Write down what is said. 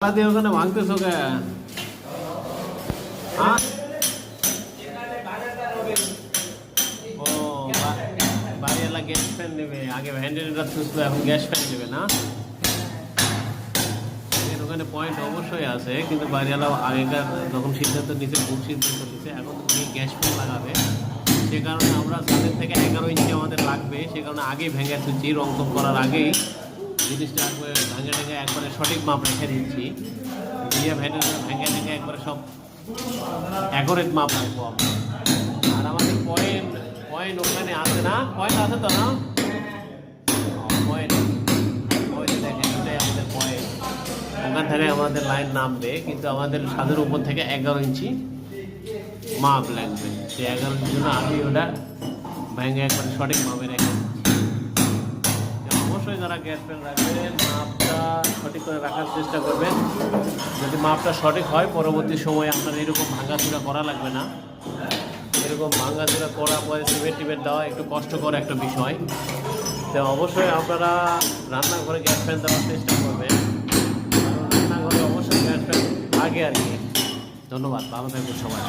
দিয়ে ওখানে ভাঙতেছো কে? ও বাড়িওয়ালা গ্যাস ফ্যান নেবে, আগে ভেন্টিলেটর চুষলো, এখন গ্যাস ফ্যান নেবে না? এর ওখানে পয়েন্ট অবশ্যই আছে, কিন্তু বাড়িওয়ালা আগেকার যখন সিদ্ধান্ত নিচ্ছে ভুল সিদ্ধান্ত নিচ্ছে, এখন তুমি গ্যাস ফ্যান লাগাবে। সে কারণে আমরা ছাদের থেকে 11 ইঞ্চি আমাদের লাগবে, সে কারণে আগেই ভেঙে তুলছি, রং টং করার আগেই জিনিসটা একবারে ভাঙে ভেঙে একবারে সঠিক মাপ রেখে দিচ্ছি। দিয়ে ভেঙে একবারে সব অ্যাকুরেট মাপ রাখবো আমরা। আর আমাদের পয়েন্ট পয়েন্ট ওখানে আছে না? পয়েন্ট আছে তো না? পয়েন্ট পয়েন্ট দেখেন, এটাই আমাদের পয়েন্ট। ওখান থেকে আমাদের লাইন নামবে, কিন্তু আমাদের ছাদের উপর থেকে 11 ইঞ্চি মাপ লাগবে। সেই 11 ইঞ্চির জন্য আগেই ওটা ভেঙে একবারে সঠিক মাপে রেখে অবশ্যই যারা গ্যাস ফ্যান রাখবেন মাপটা সঠিক করে রাখার চেষ্টা করবেন। যদি মাপটা সঠিক হয়, পরবর্তী সময়ে আপনার এরকম ভাঙাচুরা করা লাগবে না। এরকম ভাঙাচুরা করার পরে সিমেন্ট দেওয়া একটু কষ্টকর একটা বিষয়। তো অবশ্যই আপনারা রান্নাঘরে গ্যাস ফ্যান দেওয়ার চেষ্টা করবেন, কারণ রান্নাঘরে অবশ্যই গ্যাস ফ্যান লাগে আর কি। ধন্যবাদ, ভালো থাকবেন সবাই।